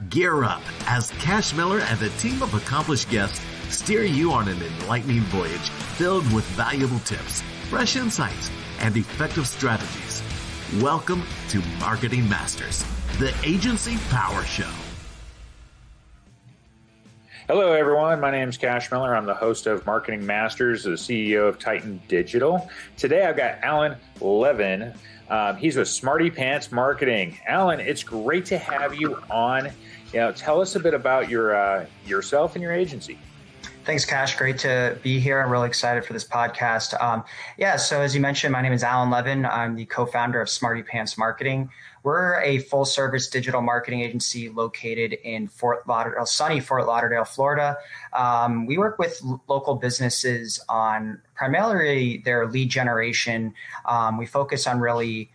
Gear up as Cash Miller and a team of accomplished guests steer you on an enlightening voyage filled with valuable tips, fresh insights, and effective strategies. Welcome to Marketing Masters, the Agency Power Show. Hello, everyone. My name is Cash Miller. I'm the host of Marketing Masters, the CEO of Titan Digital. Today, I've got Alan Levin. He's with Smarty Pants Marketing. Alan, it's great to have you on. Tell us a bit about yourself and your agency. Thanks, Cash. Great to be here. I'm really excited for this podcast. So as you mentioned, my name is Alan Levin. I'm the co-founder of Smarty Pants Marketing. We're a full-service digital marketing agency located in sunny Fort Lauderdale, Florida. We work with local businesses on primarily their lead generation. We focus on really,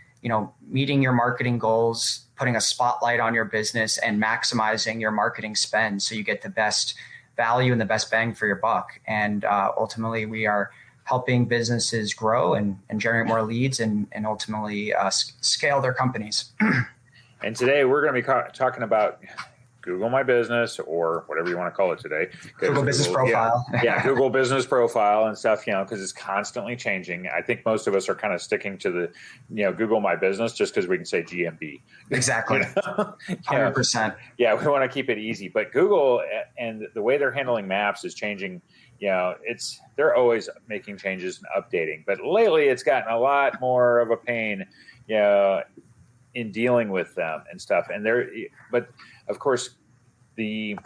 meeting your marketing goals, putting a spotlight on your business, and maximizing your marketing spend so you get the best value and the best bang for your buck. And ultimately, we are helping businesses grow and generate more leads and ultimately scale their companies. And today we're going to be talking about Google My Business, or whatever you want to call it today. Google Business Profile. Yeah, Google Business Profile and stuff, because it's constantly changing. I think most of us are kind of sticking to the, Google My Business just because we can say GMB. Exactly. 100%. Yeah, we want to keep it easy. But Google and the way they're handling maps is changing. They're always making changes and updating. But lately it's gotten a lot more of a pain, in dealing with them and stuff. But of course, the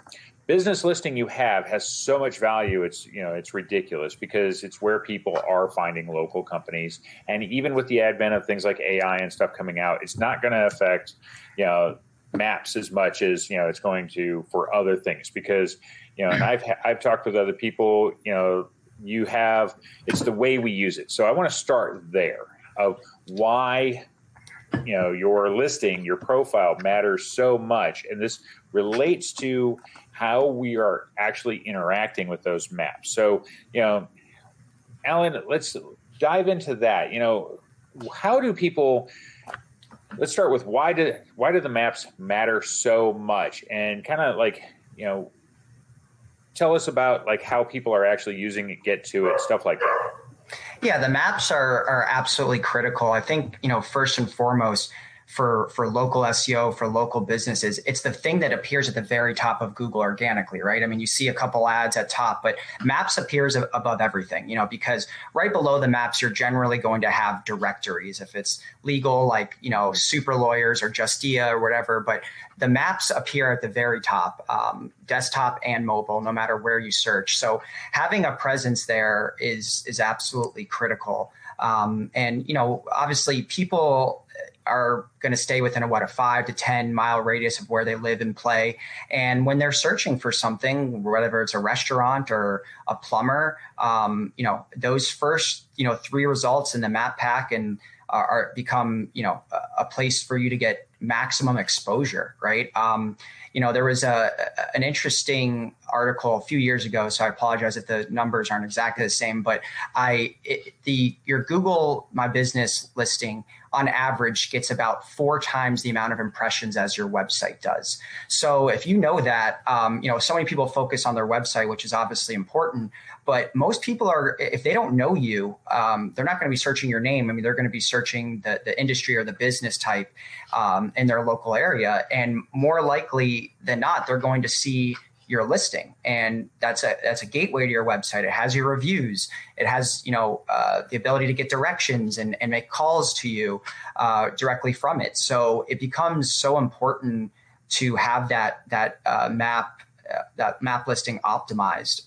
business listing you have has so much value. It's ridiculous because it's where people are finding local companies. And even with the advent of things like AI and stuff coming out, it's not going to affect, maps as much as, it's going to for other things because, and I've talked with other people, it's the way we use it. So I want to start there of why your listing, your profile matters so much. And this relates to how we are actually interacting with those maps. So, Alan, let's dive into that. How do people, let's start with why do the maps matter so much? And kind of tell us about how people are actually using it, get to it, stuff like that. Yeah, the maps are absolutely critical. I think, first and foremost, for local SEO, for local businesses, it's the thing that appears at the very top of Google organically, right? I mean, you see a couple ads at top, but maps appears above everything, because right below the maps, you're generally going to have directories. If it's legal, like, Super Lawyers or Justia or whatever, but the maps appear at the very top, desktop and mobile, no matter where you search. So having a presence there is absolutely critical. And, obviously people are going to stay within a 5 to 10 mile radius of where they live and play. And when they're searching for something, whether it's a restaurant or a plumber, those first, 3 results in the map pack and are become, a place for you to get maximum exposure, right? There was an interesting article a few years ago, so I apologize if the numbers aren't exactly the same, but your Google My Business listing on average gets about 4 times the amount of impressions as your website does. So if you know that, so many people focus on their website, which is obviously important, but most people if they don't know you, they're not going to be searching your name. I mean, they're going to be searching the industry or the business type in their local area. And more likely than not, they're going to see your listing. And that's a gateway to your website. It has your reviews. It has, the ability to get directions and make calls to you directly from it. So it becomes so important to have that map listing optimized.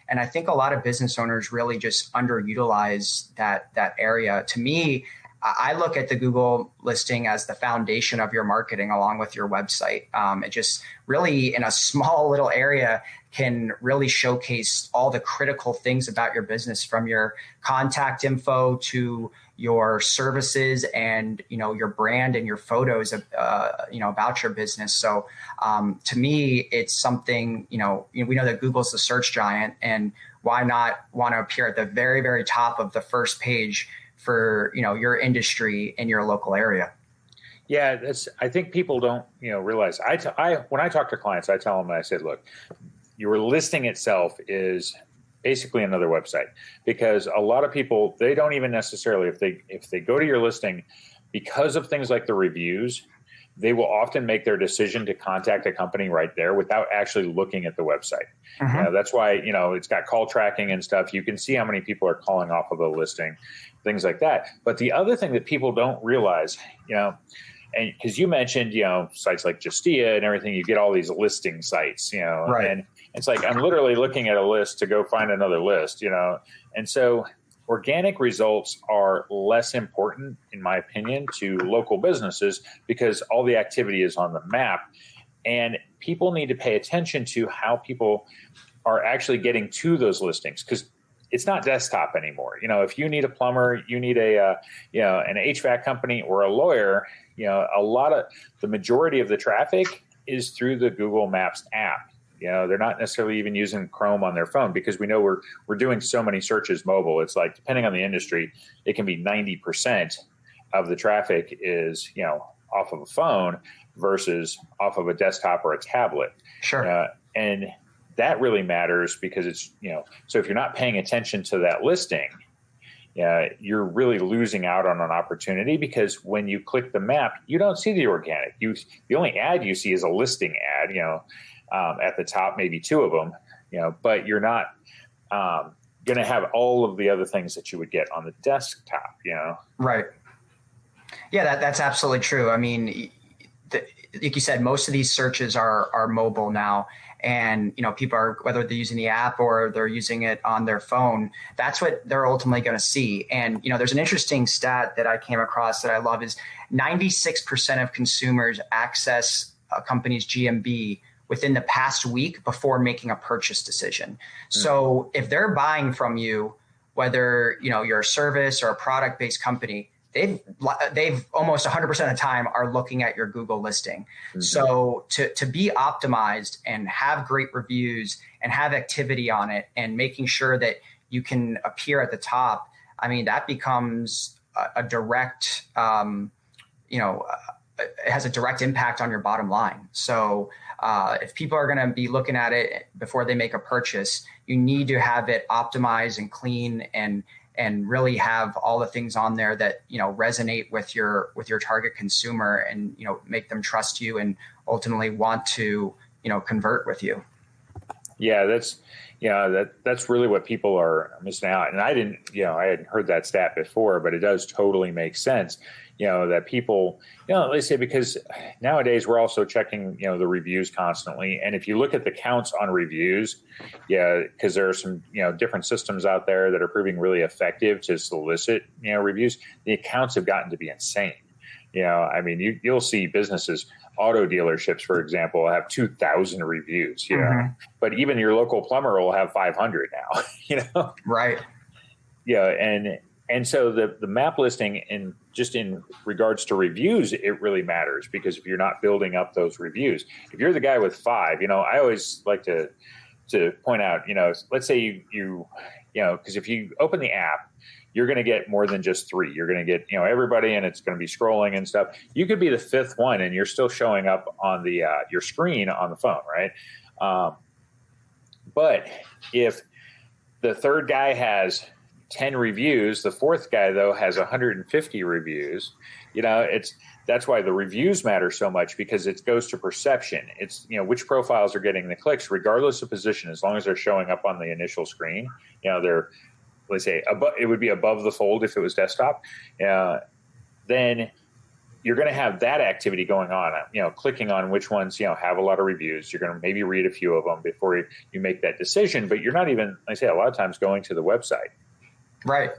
And I think a lot of business owners really just underutilize that area. To me, I look at the Google listing as the foundation of your marketing along with your website. It just really, in a small little area, can really showcase all the critical things about your business, from your contact info to your services and, your brand and your photos of, about your business. So to me, it's something, we know that Google's the search giant, and why not want to appear at the very, very top of the first page for, your industry in your local area? Yeah, I think people don't, realize. When I talk to clients, I tell them, I said, look, your listing itself is basically another website, because a lot of people, they don't even necessarily, if they go to your listing, because of things like the reviews, they will often make their decision to contact a company right there without actually looking at the website. That's why, it's got call tracking and stuff. You can see how many people are calling off of a listing, things like that. But the other thing that people don't realize, and because you mentioned, sites like Justia and everything, you get all these listing sites, Right. And it's like, I'm literally looking at a list to go find another list, and so organic results are less important, in my opinion, to local businesses, because all the activity is on the map, and people need to pay attention to how people are actually getting to those listings, because it's not desktop anymore. If you need a plumber, you need an HVAC company or a lawyer, the majority of the traffic is through the Google Maps app. They're not necessarily even using Chrome on their phone, because we know we're doing so many searches mobile. It's like, depending on the industry, it can be 90% of the traffic is, off of a phone versus off of a desktop or a tablet. Sure. And that really matters, because it's, so if you're not paying attention to that listing, you're really losing out on an opportunity, because when you click the map, you don't see the organic. The only ad you see is a listing ad, at the top, maybe two of them, but you're not going to have all of the other things that you would get on the desktop, Right. Yeah, that's absolutely true. I mean, like you said, most of these searches are mobile now, and people are, whether they're using the app or they're using it on their phone, that's what they're ultimately going to see. And there's an interesting stat that I came across that I love, is 96% of consumers access a company's GMB within the past week before making a purchase decision. Mm-hmm. So if they're buying from you, whether you're a service or a product-based company, they've almost 100% of the time are looking at your Google listing. Mm-hmm. So to be optimized and have great reviews and have activity on it, and making sure that you can appear at the top, I mean, that becomes a direct, it has a direct impact on your bottom line. So if people are going to be looking at it before they make a purchase, you need to have it optimized and clean, and really have all the things on there that resonate with your target consumer, and make them trust you and ultimately want to convert with you. Yeah, that's really what people are missing out. And I hadn't heard that stat before, but it does totally make sense. That people, they say, because nowadays we're also checking, the reviews constantly. And if you look at the counts on reviews, because there are some, different systems out there that are proving really effective to solicit, reviews, the accounts have gotten to be insane. I mean, you'll see businesses, auto dealerships, for example, have 2,000 reviews, Mm-hmm. but even your local plumber will have 500 now, Right. Yeah. And so the map listing, in regards to reviews, it really matters, because if you're not building up those reviews, if you're the guy with 5, I always like to point out, let's say you because if you open the app, you're going to get more than just 3. You're going to get, everybody, and it's going to be scrolling and stuff. You could be the 5th one, and you're still showing up on the your screen on the phone, right? But if the 3rd guy has 10 reviews, the 4th guy though has 150 reviews, that's why the reviews matter so much, because it goes to perception. It's, which profiles are getting the clicks regardless of position, as long as they're showing up on the initial screen. They're, let's say, it would be above the fold if it was desktop. Then you're going to have that activity going on, clicking on which ones, have a lot of reviews. You're going to maybe read a few of them before you make that decision, but you're not even, I say, a lot of times going to the website. Right.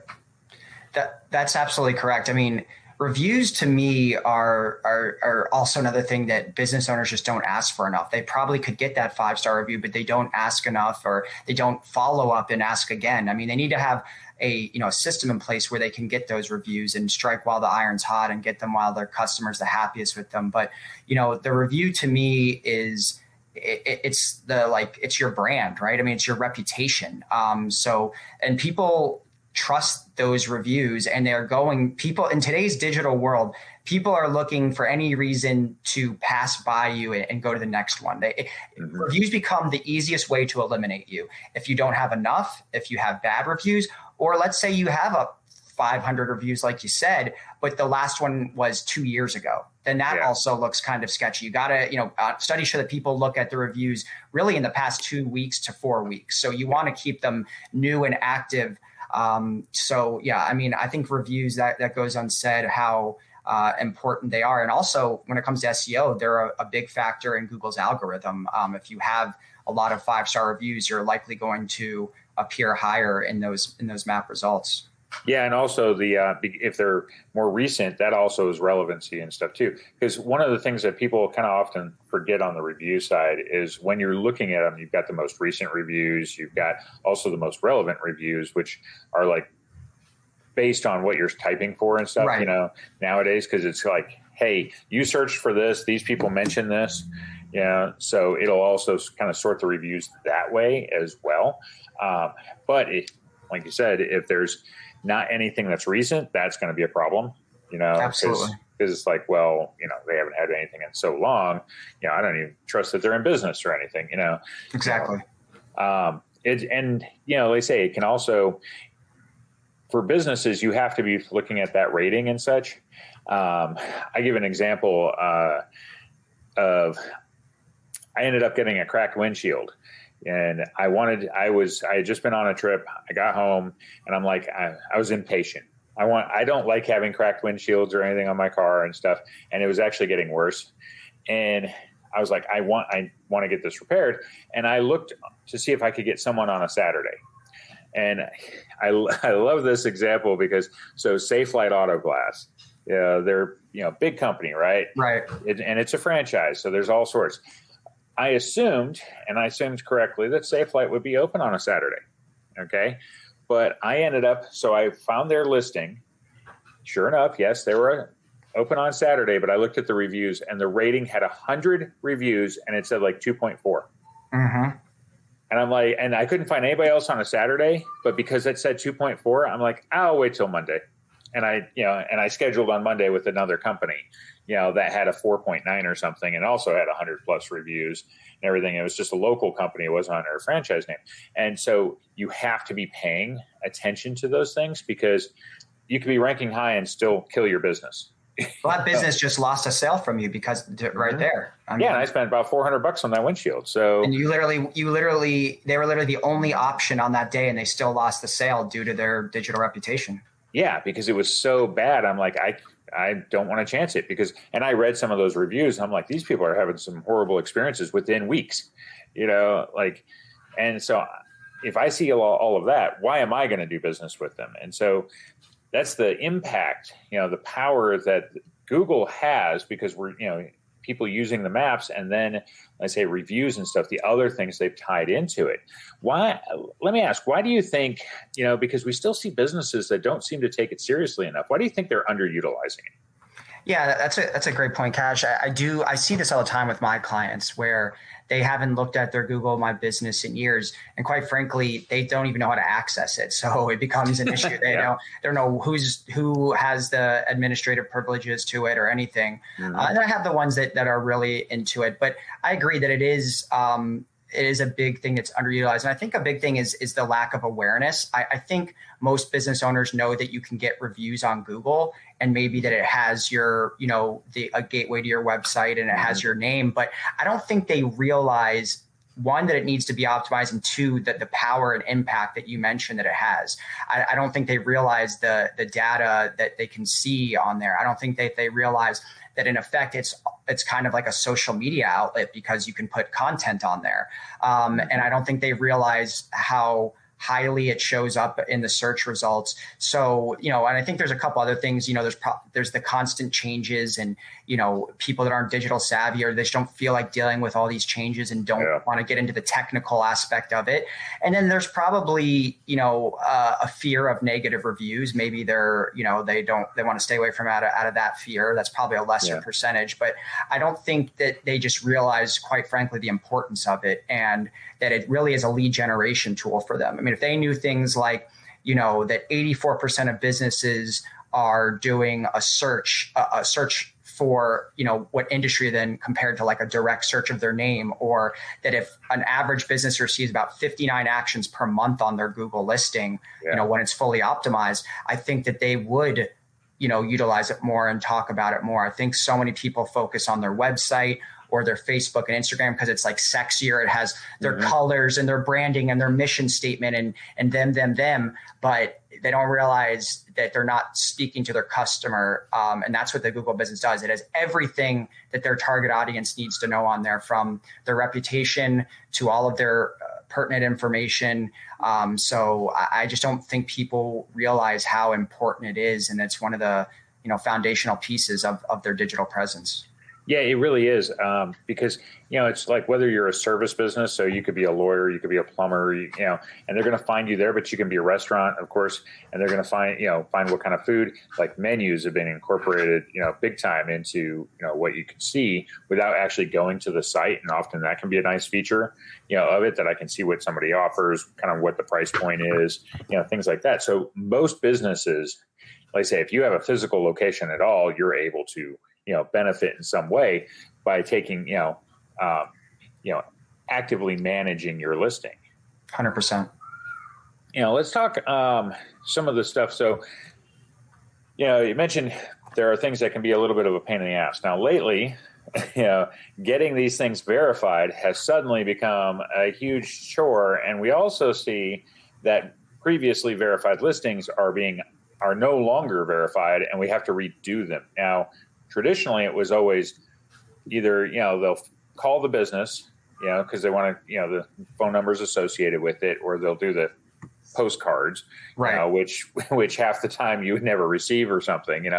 That's absolutely correct. I mean, reviews to me are also another thing that business owners just don't ask for enough. They probably could get that 5-star review, but they don't ask enough, or they don't follow up and ask again. I mean, they need to have a system in place where they can get those reviews and strike while the iron's hot and get them while their customers the happiest with them. But the review to me is it's your brand, right? I mean, it's your reputation. And people trust those reviews, and they're going, people in today's digital world, people are looking for any reason to pass by you and go to the next one. Reviews become the easiest way to eliminate you. If you don't have enough, if you have bad reviews, or let's say you have a 500 reviews, like you said, but the last one was 2 years ago, then that also looks kind of sketchy. You got to, studies show that people look at the reviews really in the past 2 weeks to 4 weeks. So you want to keep them new and active. I think reviews, that goes unsaid how important they are. And also when it comes to SEO, they're a big factor in Google's algorithm. If you have a lot of 5-star reviews, you're likely going to appear higher in those map results. Yeah, and also if they're more recent, that also is relevancy and stuff too. Because one of the things that people kind of often forget on the review side is when you're looking at them, you've got the most recent reviews, you've got also the most relevant reviews, which are like based on what you're typing for and stuff, nowadays, because it's like, hey, you searched for this, these people mentioned this, so it'll also kind of sort the reviews that way as well. But like you said, if there's not anything that's recent, that's going to be a problem, Absolutely. Because it's like, well, they haven't had anything in so long, I don't even trust that they're in business or anything, Exactly. They say it can also, for businesses, you have to be looking at that rating and such. I give an example of, I ended up getting a cracked windshield. And I had just been on a trip. I got home and I'm like, I was impatient. I don't like having cracked windshields or anything on my car and stuff. And it was actually getting worse. And I was like, I want to get this repaired. And I looked to see if I could get someone on a Saturday. And I love this example because Safe Light Auto Glass, they're, big company, right? Right. And it's a franchise. So there's all sorts. I assumed correctly, that Safe Light would be open on a Saturday. Okay. But I found their listing. Sure enough, yes, they were open on Saturday, but I looked at the reviews and the rating had 100 reviews and it said like 2.4. Mm-hmm. And I'm like, and I couldn't find anybody else on a Saturday, but because it said 2.4, I'm like, I'll wait till Monday. And I scheduled on Monday with another company, that had a 4.9 or something and also had 100 plus reviews and everything. It was just a local company. It wasn't on their franchise name. And so you have to be paying attention to those things because you could be ranking high and still kill your business. Well, that business just lost a sale from you because right there. And I spent about $400 on that windshield. So, and they were literally the only option on that day and they still lost the sale due to their digital reputation. Yeah, because it was so bad. I'm like, I don't want to chance it and I read some of those reviews. And I'm like, these people are having some horrible experiences within weeks, and so if I see all of that, why am I going to do business with them? And so that's the impact, the power that Google has because we're, people using the maps and then I say reviews and stuff, the other things they've tied into it. Why? Let me ask, why do you think, because we still see businesses that don't seem to take it seriously enough. Why do you think they're underutilizing it? Yeah, that's a great point, Cash. I see this all the time with my clients where they haven't looked at their Google My Business in years. And quite frankly, they don't even know how to access it. So it becomes an issue. They don't know who has the administrative privileges to it or anything. Mm-hmm. And I have the ones that are really into it. But I agree that it is a big thing that's underutilized. And I think a big thing is the lack of awareness. I think most business owners know that you can get reviews on Google and maybe that it has your, a gateway to your website and it has your name. But I don't think they realize, one, that it needs to be optimized, and two, that the power and impact that you mentioned that it has. I don't think they realize the data that they can see on there. I don't think that they realize that in effect, it's kind of like a social media outlet because you can put content on there. And I don't think they realize how highly it shows up in the search results. So, and I think there's a couple other things, there's the constant changes and, people that aren't digital savvy or they just don't feel like dealing with all these changes and don't want to get into the technical aspect of it. And then there's probably, a fear of negative reviews. Maybe they want to stay away from out of that fear. That's probably a lesser percentage, but I don't think that they just realize, quite frankly, the importance of it and that it really is a lead generation tool for them. I mean, if they knew things like, that 84% of businesses are doing a search for, what industry, then compared to like a direct search of their name, or that if an average business receives about 59 actions per month on their Google listing, when it's fully optimized, I think that they would, utilize it more and talk about it more. I think so many people focus on their website or their Facebook and Instagram because it's like sexier. It has their colors and their branding and their mission statement and them, but they don't realize that they're not speaking to their customer. And that's what the Google business does. It has everything that their target audience needs to know on there, from their reputation to all of their pertinent information. So I just don't think people realize how important it is. And it's one of the, foundational pieces of their digital presence. Yeah, it really is. Because, it's like whether you're a service business, so you could be a lawyer, you could be a plumber, and they're going to find you there, but you can be a restaurant, of course, and they're going to find what kind of food. Like menus have been incorporated, big time into, what you can see without actually going to the site. And often that can be a nice feature, of it, that I can see what somebody offers, kind of what the price point is, things like that. So most businesses, like I say, if you have a physical location at all, you're able to benefit in some way by taking, actively managing your listing. 100%. Let's talk some of the stuff. So, you mentioned there are things that can be a little bit of a pain in the ass. Now, lately, getting these things verified has suddenly become a huge chore. And we also see that previously verified listings are no longer verified, and we have to redo them. Now, traditionally, it was always either, they'll call the business, because they want to, the phone numbers associated with it, or they'll do the postcards, right? Which half the time you would never receive or something,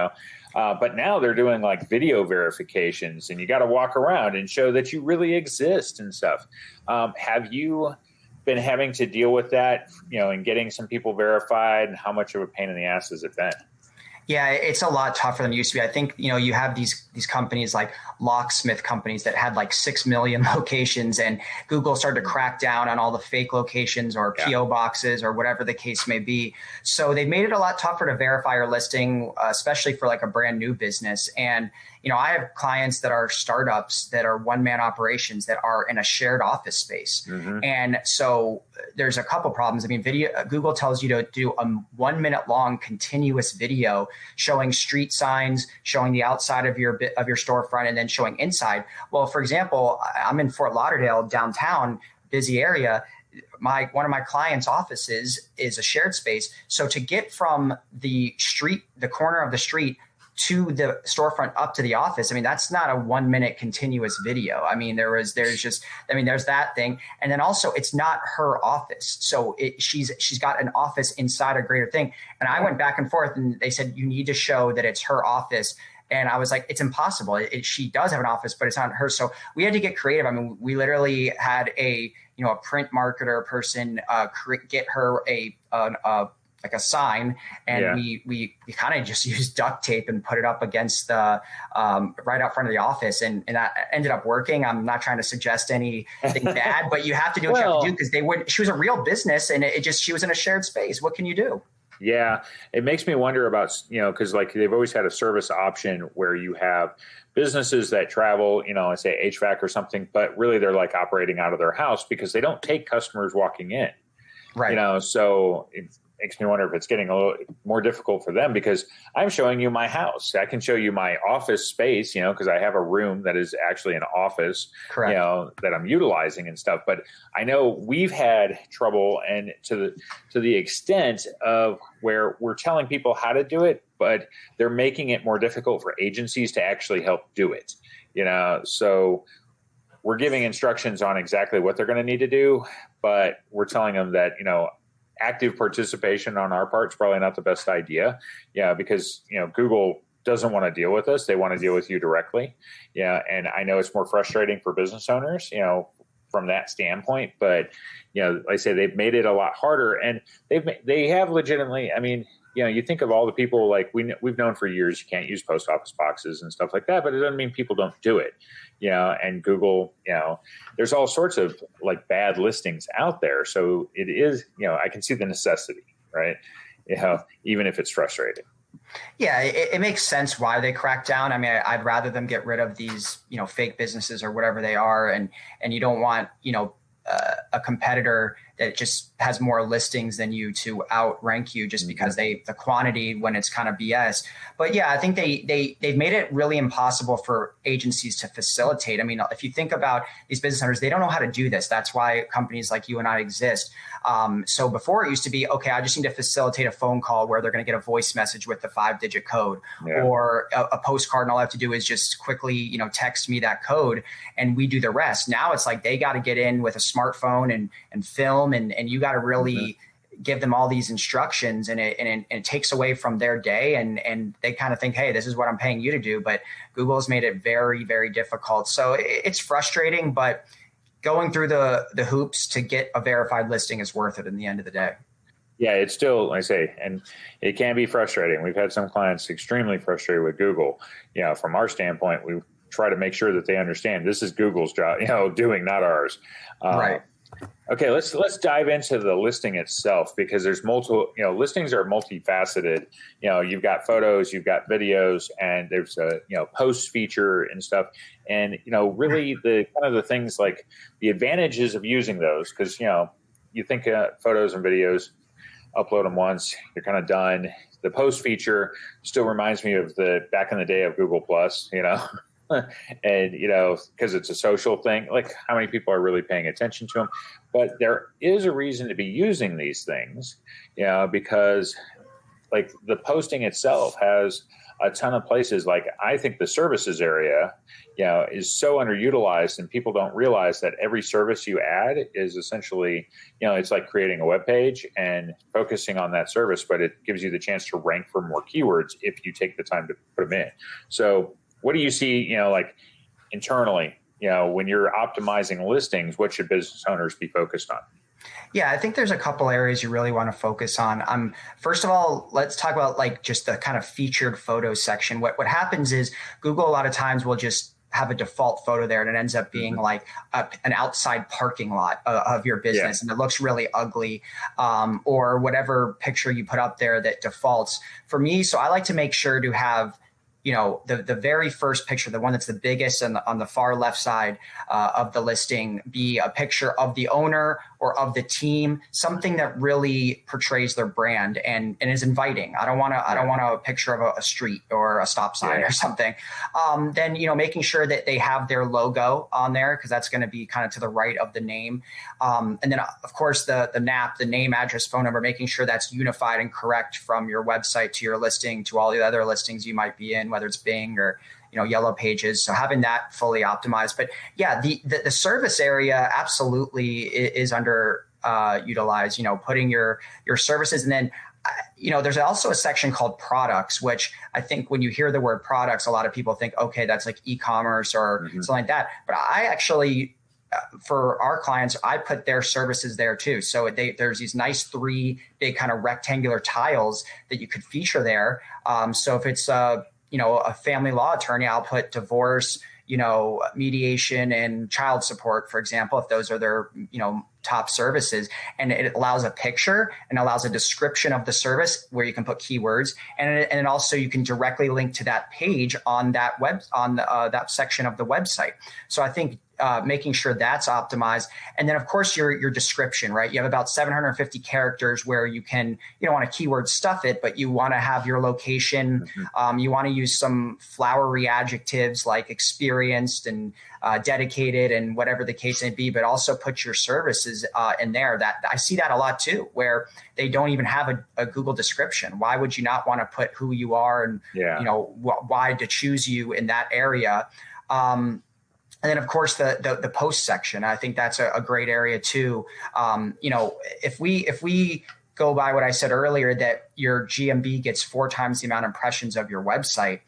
But now they're doing like video verifications, and you got to walk around and show that you really exist and stuff. Have you been having to deal with that, and getting some people verified, and how much of a pain in the ass has it been? Yeah, it's a lot tougher than it used to be. I think, you have these companies like locksmith companies that had like 6 million locations, and Google started to crack down on all the fake locations or PO boxes or whatever the case may be. So they've made it a lot tougher to verify your listing, especially for like a brand new business. And, I have clients that are startups that are one-man operations that are in a shared office space. Mm-hmm. And so there's a couple problems. I mean, Google tells you to do a 1 minute long continuous video showing street signs, showing the outside of your storefront, and then showing inside. Well, for example, I'm in Fort Lauderdale, downtown, busy area. One of my clients' offices is a shared space. So to get from the corner of the street to the storefront up to the office, I mean, that's not a 1 minute continuous video. I mean, there's that thing. And then also it's not her office. So she's got an office inside a greater thing. And I went back and forth, and they said, you need to show that it's her office. And I was like, it's impossible. She does have an office, but it's not her. So we had to get creative. I mean, we literally had a print marketer person get her like a sign, and we kind of just used duct tape and put it up against the right out front of the office, and that ended up working. I'm not trying to suggest anything bad, but you have to do what you have to do, because she was a real business, and she was in a shared space. What can you do? Yeah, it makes me wonder about, because like they've always had a service option where you have businesses that travel, let's say HVAC or something, but really they're like operating out of their house because they don't take customers walking in. Right. So it makes me wonder if it's getting a little more difficult for them, because I'm showing you my house. I can show you my office space, because I have a room that is actually an office, correct, that I'm utilizing and stuff. But I know we've had trouble, and to the extent of where we're telling people how to do it, but they're making it more difficult for agencies to actually help do it. So we're giving instructions on exactly what they're going to need to do, but we're telling them that, active participation on our part is probably not the best idea. Yeah, because, Google doesn't want to deal with us. They want to deal with you directly. Yeah. And I know it's more frustrating for business owners, from that standpoint, but, like I say, they've made it a lot harder, and they have legitimately, I mean, you think of all the people, like we've known for years, you can't use post office boxes and stuff like that, but it doesn't mean people don't do it. And Google, there's all sorts of like bad listings out there. So it is, I can see the necessity, right? even if it's frustrating. Yeah, it makes sense why they crack down. I mean, I'd rather them get rid of these, fake businesses or whatever they are. And you don't want, a competitor that just has more listings than you to outrank you just because the quantity when it's kind of BS. But yeah, I think they've made it really impossible for agencies to facilitate. I mean, if you think about these business owners, they don't know how to do this. That's why companies like you and I exist. So before it used to be, okay, I just need to facilitate a phone call where they're going to get a voice message with the 5-digit code or a postcard. And all I have to do is just quickly, text me that code and we do the rest. Now it's like they got to get in with a smartphone and film and you got to really give them all these instructions and it takes away from their day and they kind of think, hey, this is what I'm paying you to do. But Google has made it very, very difficult. So it's frustrating, but going through the hoops to get a verified listing is worth it in the end of the day. Yeah, it's still, like I say, and it can be frustrating. We've had some clients extremely frustrated with Google. From our standpoint, we try to make sure that they understand this is Google's job, doing, not ours. Right. Okay, let's dive into the listing itself because there's multiple, listings are multifaceted. You've got photos, you've got videos, and there's a, post feature and stuff. And, really the kind of the things like the advantages of using those, because, you think photos and videos, upload them once, you're kind of done. The post feature still reminds me of the back in the day of Google Plus, and, because it's a social thing, like how many people are really paying attention to them. But there is a reason to be using these things, because like the posting itself has a ton of places. Like I think the services area, is so underutilized and people don't realize that every service you add is essentially, it's like creating a web page and focusing on that service, but it gives you the chance to rank for more keywords if you take the time to put them in. So what do you see, like internally, when you're optimizing listings, what should business owners be focused on? Yeah, I think there's a couple areas you really want to focus on. First of all, let's talk about like just the kind of featured photos section. What happens is Google a lot of times will just have a default photo there and it ends up being like an outside parking lot of your business and it looks really ugly, or whatever picture you put up there that defaults. For me, so I like to make sure to have the very first picture, the one that's the biggest and on the far left side of the listing, be a picture of the owner or of the team, something that really portrays their brand and is inviting. I don't want a picture of a street or a stop sign or something. Then, making sure that they have their logo on there because that's going to be kind of to the right of the name. And then, of course, the NAP, the name, address, phone number, making sure that's unified and correct from your website to your listing to all the other listings you might be in, whether it's Bing or Yellow Pages. So having that fully optimized. But yeah, the service area absolutely is under utilized. Putting your services, and then there's also a section called products, which I think when you hear the word products, a lot of people think, okay, that's like e-commerce or something like that. But I actually, for our clients, I put their services there too. So there's these nice 3 big kind of rectangular tiles that you could feature there. So if it's a family law attorney, I'll put divorce, mediation and child support, for example, if those are their, top services. And it allows a picture and allows a description of the service where you can put keywords. And also you can directly link to that page on that that section of the website. So I think making sure that's optimized. And then of course your description, right? You have about 750 characters where you don't want to keyword stuff it, but you want to have your location. You want to use some flowery adjectives like experienced and dedicated and whatever the case may be, but also put your services in there. That I see that a lot too, where they don't even have a Google description. Why would you not want to put who you are and why to choose you in that area? And then, of course, the post section. I think that's a great area too. If we go by what I said earlier, that your GMB gets 4 times the amount of impressions of your website,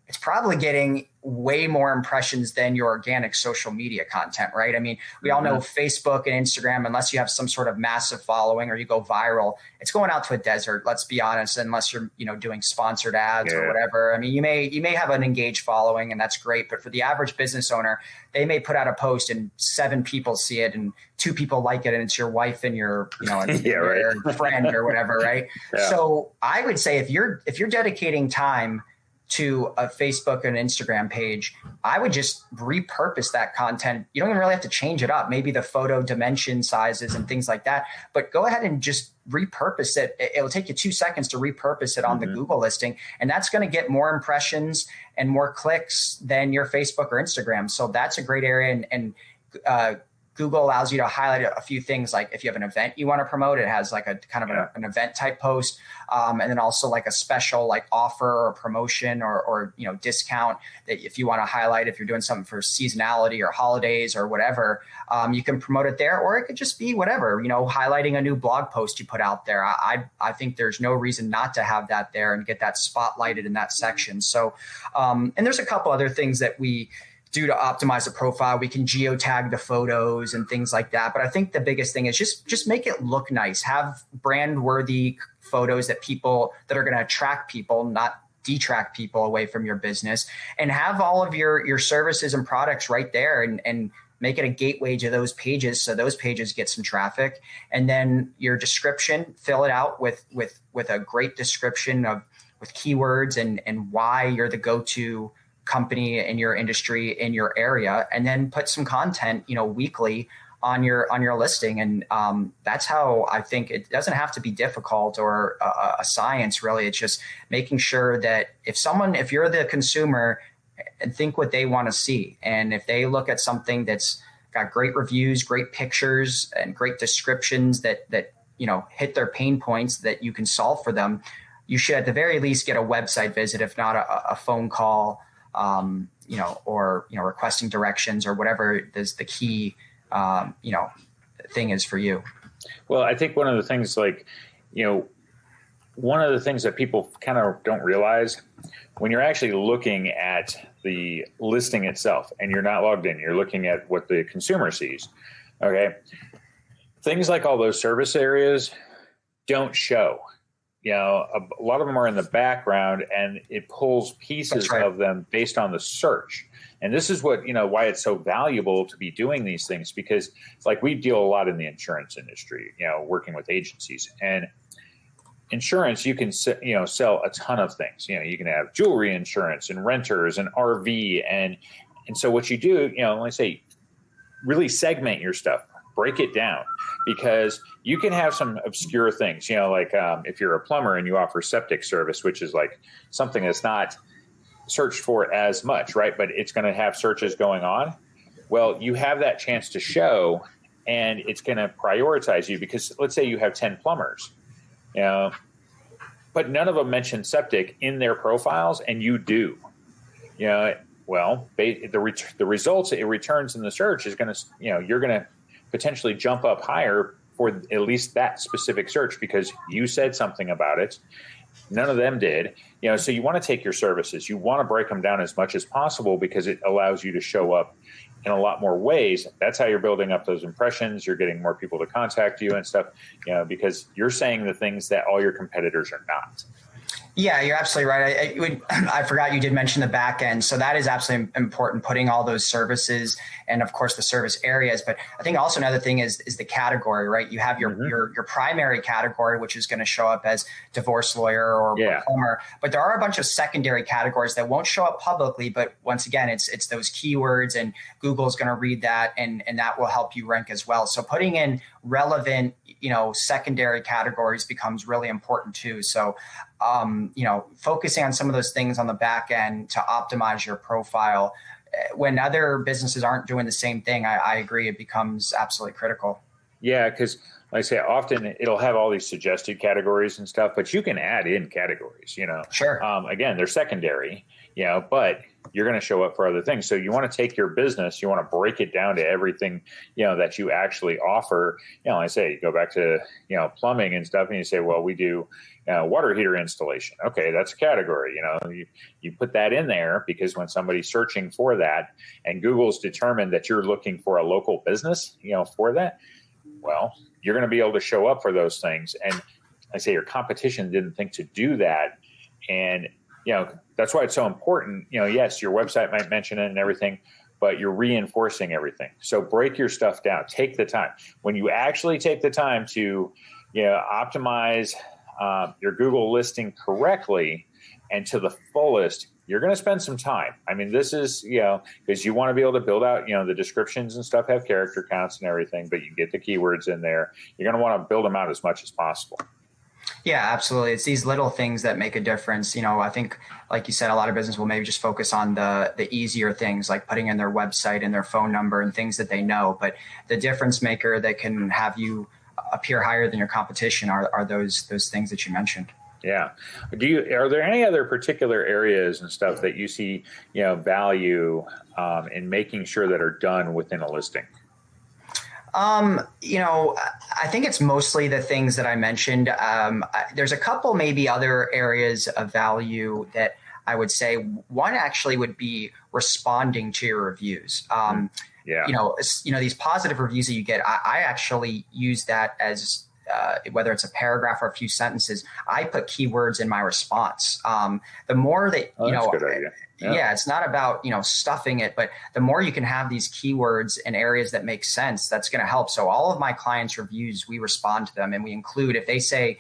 it's probably getting way more impressions than your organic social media content, right? I mean, we all know Facebook and Instagram, unless you have some sort of massive following or you go viral, it's going out to a desert, let's be honest, unless you're, doing sponsored ads or whatever. I mean, you may have an engaged following and that's great, but for the average business owner, they may put out a post and 7 people see it and two people like it and it's your wife and your, and Yeah, your right. friend or whatever, right? Yeah. So I would say if you're dedicating time to a Facebook and Instagram page, I would just repurpose that content. You don't even really have to change it up, maybe the photo dimension sizes and things like that, but go ahead and just repurpose it. It'll take you 2 seconds to repurpose it on the Google listing, and that's going to get more impressions and more clicks than your Facebook or Instagram. So that's a great area. And Google allows you to highlight a few things, like if you have an event you want to promote, it has like a kind of an event type post, and then also like a special like offer or promotion or discount that if you want to highlight, if you're doing something for seasonality or holidays or whatever, you can promote it there. Or it could just be whatever, highlighting a new blog post you put out there. I think there's no reason not to have that there and get that spotlighted in that section. So, and there's a couple other things that we do to optimize the profile. We can geotag the photos and things like that. But I think the biggest thing is just make it look nice. Have brand worthy photos that are going to attract people, not detract people away from your business, and have all of your services and products right there and make it a gateway to those pages. So those pages get some traffic, and then your description, fill it out with a great description with keywords and why you're the go-to company in your industry, in your area, and then put some content, weekly on your listing. And that's how I think it doesn't have to be difficult or a science, really. It's just making sure that if you're the consumer, and think what they want to see. And if they look at something that's got great reviews, great pictures, and great descriptions that hit their pain points that you can solve for them, you should at the very least get a website visit, if not a phone call, or requesting directions or whatever is the key, thing is for you. Well, I think one of the things that people kind of don't realize, when you're actually looking at the listing itself and you're not logged in, you're looking at what the consumer sees. Okay. Things like all those service areas don't show. A lot of them are in the background, and it pulls pieces of them based on the search. And this is what, why it's so valuable to be doing these things, because it's like we deal a lot in the insurance industry, working with agencies. And insurance, you can, sell a ton of things. You can have jewelry insurance and renters and RV. And so what you do, when I say really segment your stuff, break it down, because you can have some obscure things, if you're a plumber and you offer septic service, which is like something that's not searched for as much, right? But it's going to have searches going on. Well, you have that chance to show, and it's going to prioritize you, because let's say you have 10 plumbers, but none of them mention septic in their profiles, and you do, well, the results it returns in the search is going to, you're going to potentially jump up higher for at least that specific search, because you said something about it. None of them did. So you want to take your services, you want to break them down as much as possible, because it allows you to show up in a lot more ways. That's how you're building up those impressions. You're getting more people to contact you and stuff, because you're saying the things that all your competitors are not. Yeah, you're absolutely right. I forgot you did mention the back end. So that is absolutely important, putting all those services and, of course, the service areas. But I think also another thing is the category, right? You have your primary category, which is going to show up as divorce lawyer or plumber. But there are a bunch of secondary categories that won't show up publicly. But once again, it's those keywords, and Google's going to read that, and that will help you rank as well. So putting in relevant, secondary categories becomes really important too. So, focusing on some of those things on the back end to optimize your profile when other businesses aren't doing the same thing, I agree, it becomes absolutely critical. Yeah, because like I say, often it'll have all these suggested categories and stuff, but you can add in categories, Sure. Again, they're secondary, but you're going to show up for other things. So you want to take your business, you want to break it down to everything, that you actually offer. Like I say, you go back to, plumbing and stuff, and you say, well, we do water heater installation. Okay, that's a category. You put that in there, because when somebody's searching for that and Google's determined that you're looking for a local business, for that, well, you're going to be able to show up for those things. And I say your competition didn't think to do that. And, that's why it's so important. Yes, your website might mention it and everything, but you're reinforcing everything. So break your stuff down. Take the time. When you actually take the time to, optimize your Google listing correctly and to the fullest, you're going to spend some time. I mean, this is, because you want to be able to build out, the descriptions and stuff have character counts and everything, but you get the keywords in there. You're going to want to build them out as much as possible. Yeah, absolutely. It's these little things that make a difference. I think, like you said, a lot of business will maybe just focus on the easier things, like putting in their website and their phone number and things that they know. But the difference maker that can have you appear higher than your competition are those things that you mentioned. Yeah. Are there any other particular areas and stuff that you see, value in making sure that are done within a listing? I think it's mostly the things that I mentioned. There's a couple maybe other areas of value that I would say. One actually would be responding to your reviews. These positive reviews that you get, I actually use that as whether it's a paragraph or a few sentences, I put keywords in my response. The more that, that's a good idea. Yeah, it's not about, stuffing it, but the more you can have these keywords in areas that make sense, that's going to help. So all of my clients' reviews, we respond to them and we include, if they say,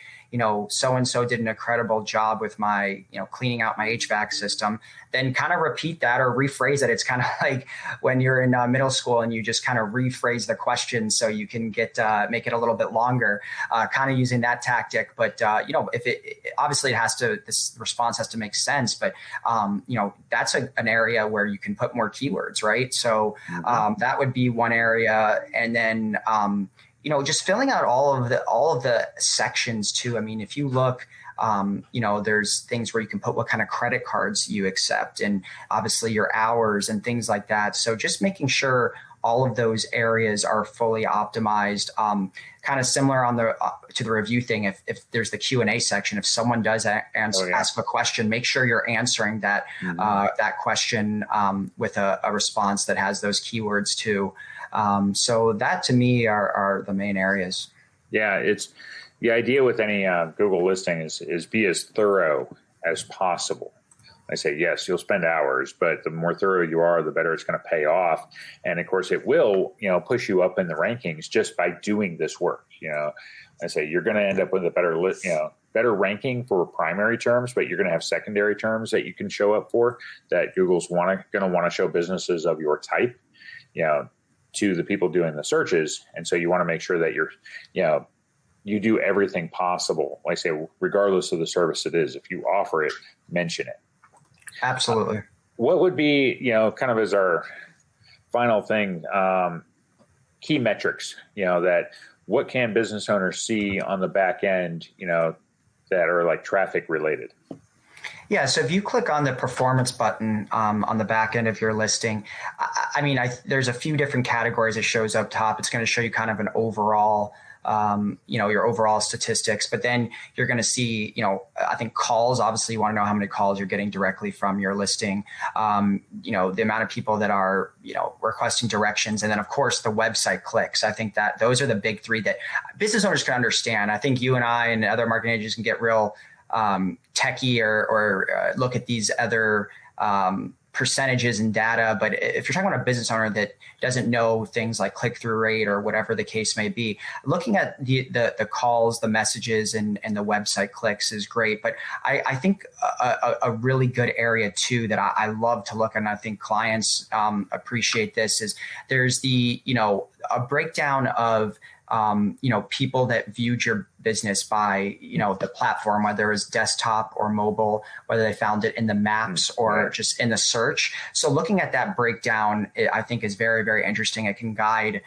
so-and-so did an incredible job with my, cleaning out my HVAC system, then kind of repeat that or rephrase it. It's kind of like when you're in middle school and you just kind of rephrase the question so you can make it a little bit longer, kind of using that tactic. But, if obviously this response has to make sense, but, that's an area where you can put more keywords, right? So that would be one area. And then, just filling out all of the sections too. I mean, if you look, there's things where you can put what kind of credit cards you accept and obviously your hours and things like that. So just making sure all of those areas are fully optimized. Kind of similar on to the review thing. If there's the Q&A section, if someone does ask a question, make sure you're answering that that question with a response that has those keywords too. So that to me are the main areas. Yeah, it's the idea with any Google listing is be as thorough as possible. I say, yes, you'll spend hours, but the more thorough you are, the better it's going to pay off. And of course, it will, push you up in the rankings just by doing this work. I say you're going to end up with a better ranking for primary terms, but you're going to have secondary terms that you can show up for that Google's going to want to show businesses of your type, to the people doing the searches. And so you want to make sure that you do everything possible. Like I say, regardless of the service it is, if you offer it, mention it. Absolutely. What would be, kind of as our final thing, key metrics, that what can business owners see on the back end, that are like traffic related? Yeah. So if you click on the performance button on the back end of your listing, there's a few different categories it shows up top. It's going to show you kind of an overall your overall statistics, but then you're going to see, I think calls, obviously you want to know how many calls you're getting directly from your listing, the amount of people that are, requesting directions. And then of course the website clicks. I think that those are the big three that business owners can understand. I think you and I and other marketing agents can get real techie or look at these other percentages and data. But if you're talking about a business owner that doesn't know things like click-through rate or whatever the case may be, looking at the calls, the messages, and the website clicks is great. But I think a really good area too that I love to look at, and I think clients appreciate this, is there's a breakdown of people that viewed your business by, the platform, whether it's desktop or mobile, whether they found it in the maps or just in the search. So looking at that breakdown, I think is very, very interesting. It can guide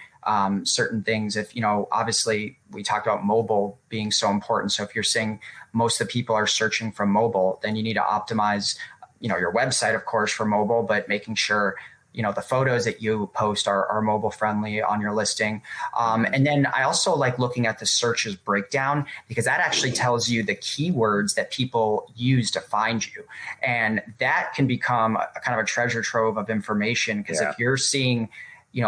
certain things. If, obviously we talked about mobile being so important. So if you're seeing most of the people are searching from mobile, then you need to optimize, your website, of course, for mobile, but making sure the photos that you post are mobile friendly on your listing. And then I also like looking at the searches breakdown, because that actually tells you the keywords that people use to find you. And that can become a kind of a treasure trove of information, because if you're seeing,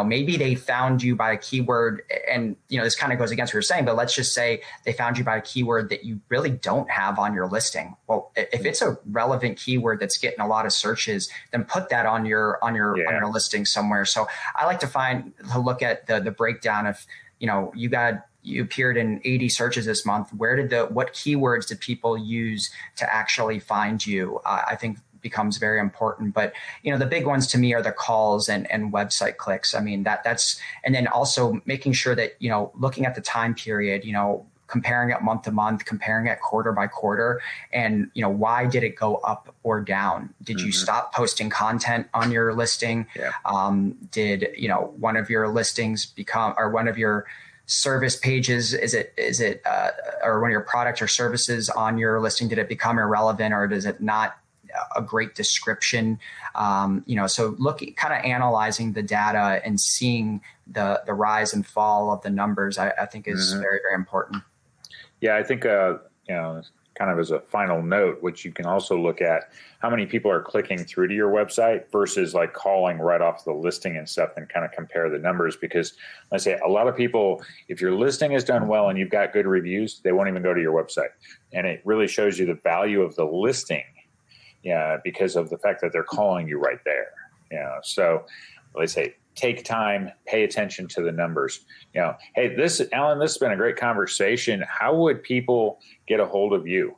maybe they found you by a keyword, and this kind of goes against what you're saying, but let's just say they found you by a keyword that you really don't have on your listing. Well, if it's a relevant keyword that's getting a lot of searches, then put that on your listing somewhere. So I like to look at the breakdown of, you appeared in 80 searches this month. What keywords did people use to actually find you? I think becomes very important. But, the big ones to me are the calls and website clicks. I mean, that's, and then also making sure that, looking at the time period, comparing it month to month, comparing it quarter by quarter, and, why did it go up or down? Did you stop posting content on your listing? Yeah. Did, one of your listings become, or one of your service pages, or one of your products or services on your listing, did it become irrelevant, or does it not a great description? So kind of analyzing the data and seeing the rise and fall of the numbers, I think is very, very important. Yeah, I think, kind of as a final note, which you can also look at, how many people are clicking through to your website versus like calling right off the listing and stuff, and kind of compare the numbers. Because let's say a lot of people, if your listing is done well and you've got good reviews, they won't even go to your website. And it really shows you the value of the listing, because of the fact that they're calling you right there. So let's say, take time, pay attention to the numbers. Hey, Alan, this has been a great conversation. How would people get a hold of you?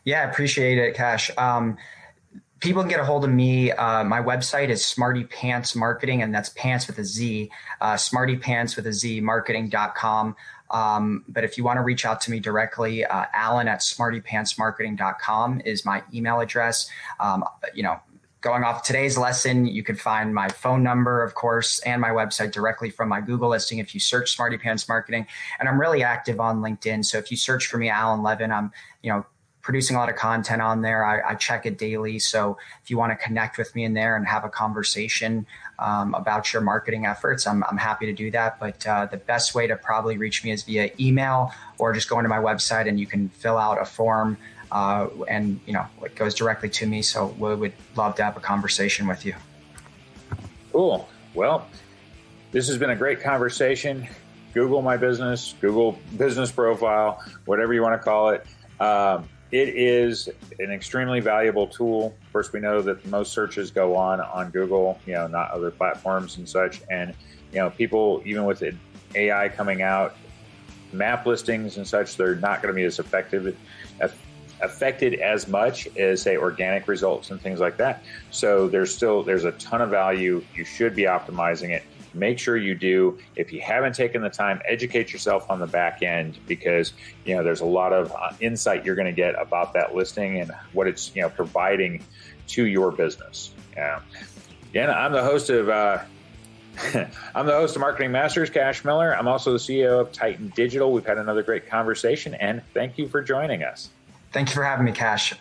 Yeah, I appreciate it, Cash. People can get a hold of me. My website is Smarty Pants Marketing, and that's pants with a Z, Smarty Pants with a Z, marketing.com. But if you want to reach out to me directly, Alan at smartypantsmarketing.com is my email address. Going off today's lesson, you can find my phone number, of course, and my website directly from my Google listing if you search Smarty Pants Marketing. And I'm really active on LinkedIn. So if you search for me, Alan Levin, I'm, producing a lot of content on there. I check it daily. So if you want to connect with me in there and have a conversation about your marketing efforts, I'm happy to do that. But the best way to probably reach me is via email, or just go into my website and you can fill out a form. And it goes directly to me. So we would love to have a conversation with you. Cool. Well, this has been a great conversation. Google My Business, Google Business Profile, whatever you want to call it. It is an extremely valuable tool. Of course, we know that most searches go on Google, not other platforms and such. And, people, even with AI coming out, map listings and such, they're not going to be as affected as much as, say, organic results and things like that. So there's a ton of value. You should be optimizing it. Make sure you do. If you haven't taken the time, educate yourself on the back end, because there's a lot of insight you're going to get about that listing and what it's providing to your business. Again, I'm the host of Marketing Masters, Cash Miller. I'm also the CEO of Titan Digital. We've had another great conversation, and thank you for joining us. Thank you for having me, Cash.